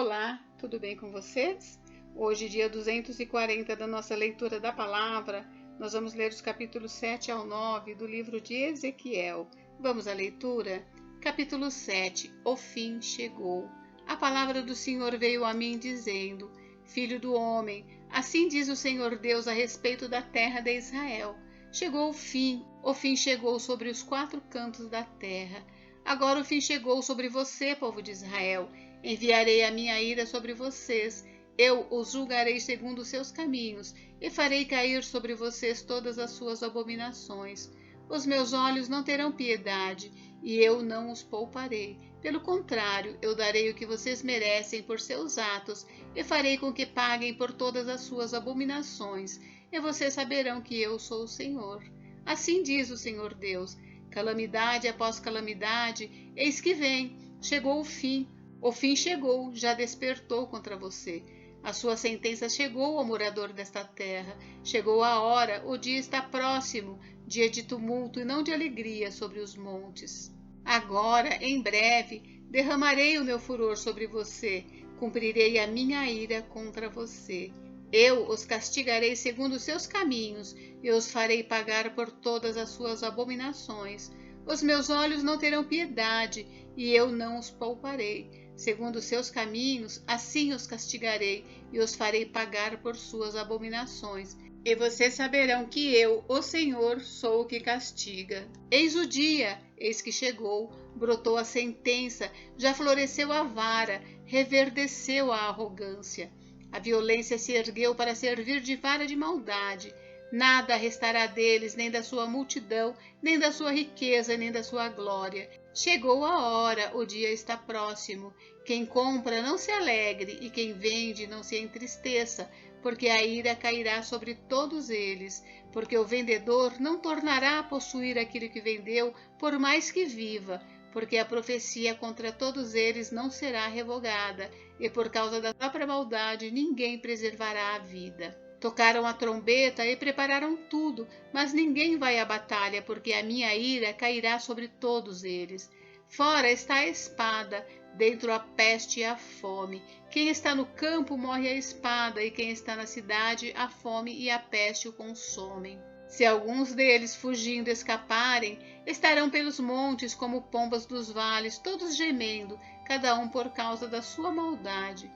Olá, tudo bem com vocês? Hoje, dia 240 da nossa leitura da palavra, nós vamos ler os capítulos 7 ao 9 do livro de Ezequiel. Vamos à leitura? Capítulo 7. O fim chegou. A palavra do Senhor veio a mim dizendo: Filho do homem, assim diz o Senhor Deus a respeito da terra de Israel. Chegou o fim chegou sobre os 4 cantos da terra. Agora o fim chegou sobre você, povo de Israel. Enviarei a minha ira sobre vocês. Eu os julgarei segundo os seus caminhos e farei cair sobre vocês todas as suas abominações. Os meus olhos não terão piedade e eu não os pouparei. Pelo contrário, eu darei o que vocês merecem por seus atos e farei com que paguem por todas as suas abominações. E vocês saberão que eu sou o Senhor. Assim diz o Senhor Deus: calamidade após calamidade, eis que vem. Chegou o fim. O fim chegou, já despertou contra você. A sua sentença chegou ao morador desta terra. Chegou a hora, o dia está próximo, dia de tumulto e não de alegria sobre os montes. Agora, em breve, derramarei o meu furor sobre você, cumprirei a minha ira contra você. Eu os castigarei segundo os seus caminhos e os farei pagar por todas as suas abominações. Os meus olhos não terão piedade e eu não os pouparei. Segundo os seus caminhos, assim os castigarei e os farei pagar por suas abominações. E vocês saberão que eu, o Senhor, sou o que castiga. Eis o dia, eis que chegou, brotou a sentença, já floresceu a vara, reverdeceu a arrogância. A violência se ergueu para servir de vara de maldade. Nada restará deles, nem da sua multidão, nem da sua riqueza, nem da sua glória. Chegou a hora, o dia está próximo. Quem compra não se alegre, e quem vende não se entristeça, porque a ira cairá sobre todos eles, porque o vendedor não tornará a possuir aquilo que vendeu, por mais que viva, porque a profecia contra todos eles não será revogada, e por causa da própria maldade ninguém preservará a vida. Tocaram a trombeta e prepararam tudo, mas ninguém vai à batalha, porque a minha ira cairá sobre todos eles. Fora está a espada, dentro a peste e a fome. Quem está no campo morre a espada, e quem está na cidade, a fome e a peste o consomem. Se alguns deles fugindo escaparem, estarão pelos montes como pombas dos vales, todos gemendo, cada um por causa da sua maldade.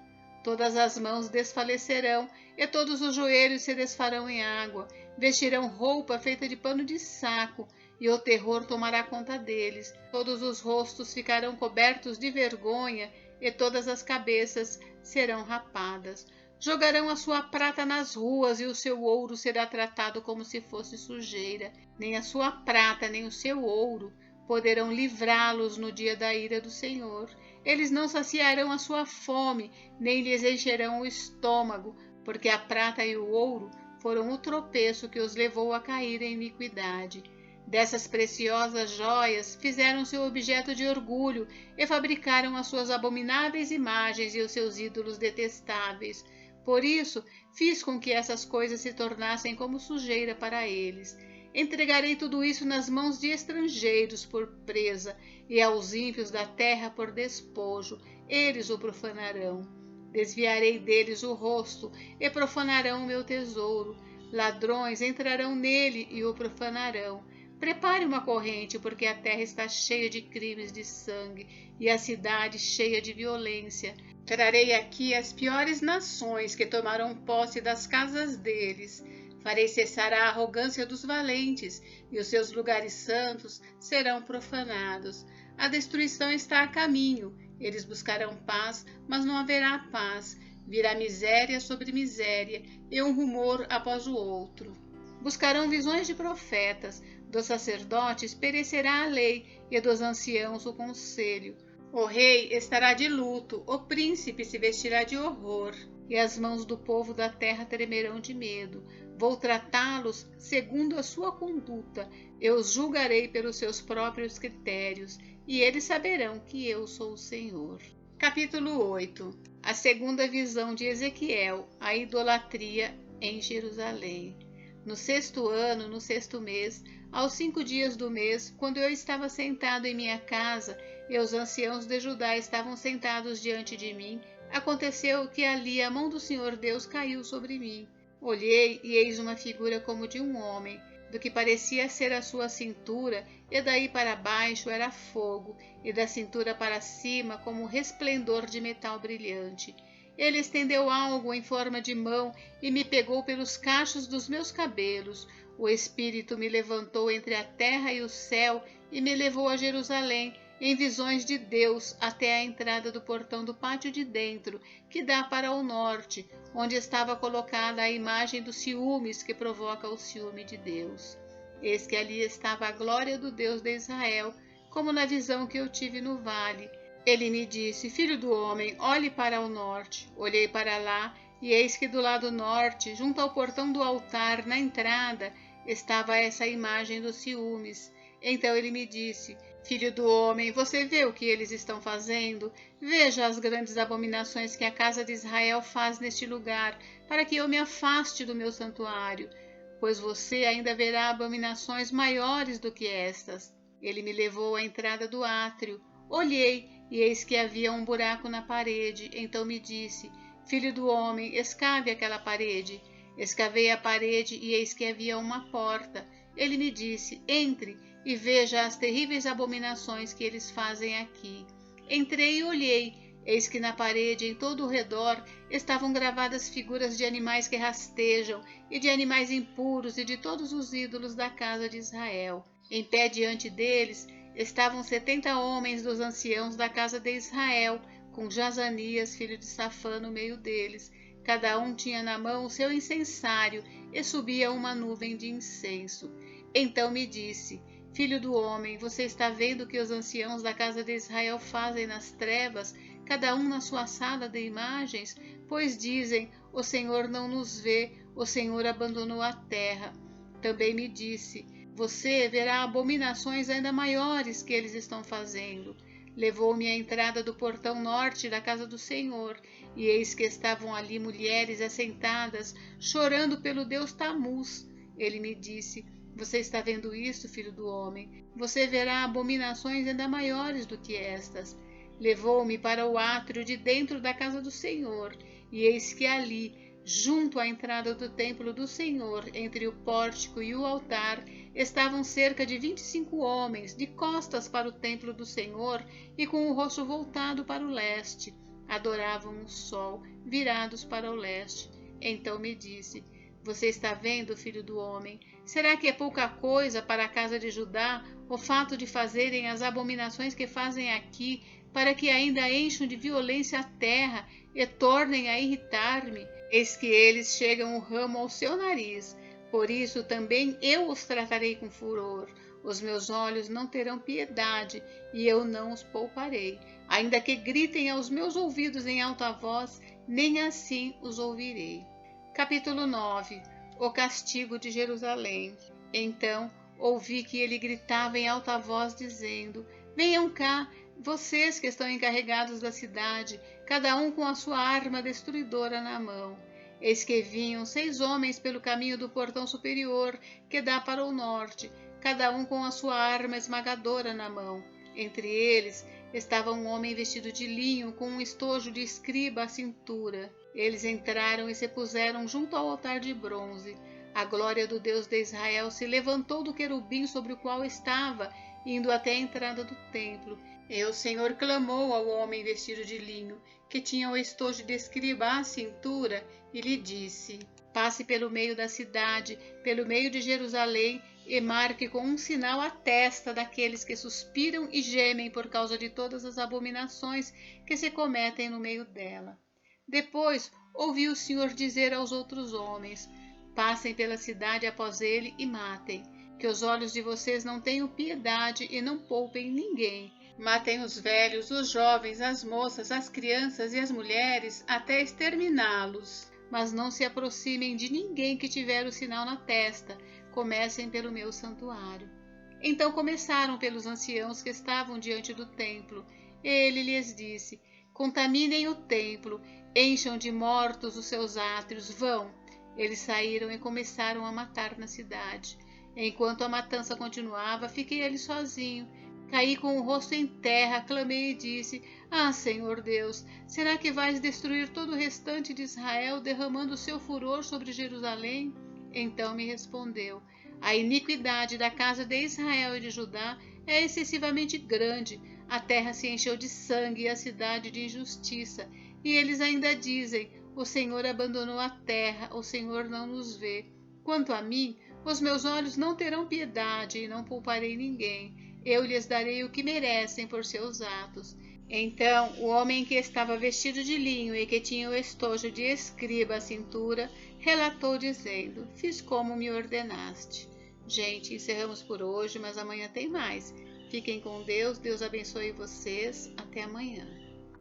Todas as mãos desfalecerão, e todos os joelhos se desfarão em água. Vestirão roupa feita de pano de saco, e o terror tomará conta deles. Todos os rostos ficarão cobertos de vergonha, e todas as cabeças serão rapadas. Jogarão a sua prata nas ruas, e o seu ouro será tratado como se fosse sujeira. Nem a sua prata, nem o seu ouro poderão livrá-los no dia da ira do Senhor. Eles não saciarão a sua fome, nem lhes encherão o estômago, porque a prata e o ouro foram o tropeço que os levou a cair em iniquidade. Dessas preciosas joias fizeram-se objeto de orgulho e fabricaram as suas abomináveis imagens e os seus ídolos detestáveis. Por isso, fiz com que essas coisas se tornassem como sujeira para eles. Entregarei tudo isso nas mãos de estrangeiros por presa, e aos ímpios da terra por despojo. Eles o profanarão. Desviarei deles o rosto, e profanarão o meu tesouro. Ladrões entrarão nele e o profanarão. Prepare uma corrente, porque a terra está cheia de crimes de sangue, e a cidade cheia de violência. Trarei aqui as piores nações que tomaram posse das casas deles. Farei cessar a arrogância dos valentes, e os seus lugares santos serão profanados. A destruição está a caminho. Eles buscarão paz, mas não haverá paz. Virá miséria sobre miséria, e um rumor após o outro. Buscarão visões de profetas. Dos sacerdotes perecerá a lei, e dos anciãos o conselho. O rei estará de luto, o príncipe se vestirá de horror, e as mãos do povo da terra tremerão de medo. Vou tratá-los segundo a sua conduta, eu os julgarei pelos seus próprios critérios, e eles saberão que eu sou o Senhor. Capítulo 8. A segunda visão de Ezequiel, a idolatria em Jerusalém. No 6º ano, no 6º mês, aos 5 dias do mês, quando eu estava sentado em minha casa, e os anciãos de Judá estavam sentados diante de mim, aconteceu que ali a mão do Senhor Deus caiu sobre mim. Olhei, e eis uma figura como de um homem, do que parecia ser a sua cintura, e daí para baixo era fogo, e da cintura para cima como resplendor de metal brilhante. Ele estendeu algo em forma de mão e me pegou pelos cachos dos meus cabelos. O Espírito me levantou entre a terra e o céu e me levou a Jerusalém, em visões de Deus, até a entrada do portão do pátio de dentro, que dá para o norte, onde estava colocada a imagem dos ciúmes que provoca o ciúme de Deus. Eis que ali estava a glória do Deus de Israel, como na visão que eu tive no vale. Ele me disse: Filho do homem, olhe para o norte. Olhei para lá, e eis que do lado norte, junto ao portão do altar, na entrada, estava essa imagem dos ciúmes. Então ele me disse: Filho do homem, você vê o que eles estão fazendo? Veja as grandes abominações que a casa de Israel faz neste lugar, para que eu me afaste do meu santuário, pois você ainda verá abominações maiores do que estas. Ele me levou à entrada do átrio. Olhei, e eis que havia um buraco na parede. Então me disse: Filho do homem, escave aquela parede. Escavei a parede, e eis que havia uma porta. Ele me disse: Entre e veja as terríveis abominações que eles fazem aqui. Entrei e olhei. Eis que na parede, em todo o redor, estavam gravadas figuras de animais que rastejam, e de animais impuros, e de todos os ídolos da casa de Israel. Em pé diante deles estavam 70 homens dos anciãos da casa de Israel, com Jazanias, filho de Safã, no meio deles. Cada um tinha na mão o seu incensário, e subia uma nuvem de incenso. Então me disse: Filho do homem, você está vendo o que os anciãos da casa de Israel fazem nas trevas, cada um na sua sala de imagens? Pois dizem: o Senhor não nos vê, o Senhor abandonou a terra. Também me disse: você verá abominações ainda maiores que eles estão fazendo. Levou-me à entrada do portão norte da casa do Senhor, e eis que estavam ali mulheres assentadas, chorando pelo deus Tamuz. Ele me disse: você está vendo isto, filho do homem? Você verá abominações ainda maiores do que estas. Levou-me para o átrio de dentro da casa do Senhor, e eis que ali, junto à entrada do templo do Senhor, entre o pórtico e o altar, estavam cerca de 25 homens, de costas para o templo do Senhor e com o rosto voltado para o leste. Adoravam o sol, virados para o leste. Então me disse: você está vendo, filho do homem? Será que é pouca coisa para a casa de Judá o fato de fazerem as abominações que fazem aqui, para que ainda encham de violência a terra e tornem a irritar-me? Eis que eles chegam o ramo ao seu nariz. Por isso também eu os tratarei com furor. Os meus olhos não terão piedade, e eu não os pouparei. Ainda que gritem aos meus ouvidos em alta voz, nem assim os ouvirei. Capítulo 9. O castigo de Jerusalém. Então ouvi que ele gritava em alta voz, dizendo: venham cá, vocês que estão encarregados da cidade, cada um com a sua arma destruidora na mão. Eis que vinham 6 homens pelo caminho do portão superior, que dá para o norte, cada um com a sua arma esmagadora na mão. Entre eles estava um homem vestido de linho, com um estojo de escriba à cintura. Eles entraram e se puseram junto ao altar de bronze. A glória do Deus de Israel se levantou do querubim sobre o qual estava, indo até a entrada do templo. E o Senhor clamou ao homem vestido de linho, que tinha o estojo de escriba à cintura, e lhe disse: passe pelo meio da cidade, pelo meio de Jerusalém, e marque com um sinal a testa daqueles que suspiram e gemem por causa de todas as abominações que se cometem no meio dela. Depois ouvi o Senhor dizer aos outros homens: passem pela cidade após ele e matem, que os olhos de vocês não tenham piedade e não poupem ninguém. Matem os velhos, os jovens, as moças, as crianças e as mulheres, até exterminá-los. Mas não se aproximem de ninguém que tiver o sinal na testa. Comecem pelo meu santuário. Então começaram pelos anciãos que estavam diante do templo. Ele lhes disse: contaminem o templo, encham de mortos os seus átrios, vão. Eles saíram e começaram a matar na cidade. Enquanto a matança continuava, fiquei ali sozinho. Caí com o rosto em terra, clamei e disse: Ah, Senhor Deus, será que vais destruir todo o restante de Israel, derramando o seu furor sobre Jerusalém? Então me respondeu: A iniquidade da casa de Israel e de Judá é excessivamente grande. A terra se encheu de sangue e a cidade de injustiça. E eles ainda dizem: O Senhor abandonou a terra, o Senhor não nos vê. Quanto a mim, os meus olhos não terão piedade e não pouparei ninguém. Eu lhes darei o que merecem por seus atos. Então o homem que estava vestido de linho e que tinha o estojo de escriba à cintura, relatou dizendo: Fiz como me ordenaste. Gente, encerramos por hoje, mas amanhã tem mais. Fiquem com Deus, Deus abençoe vocês. Até amanhã.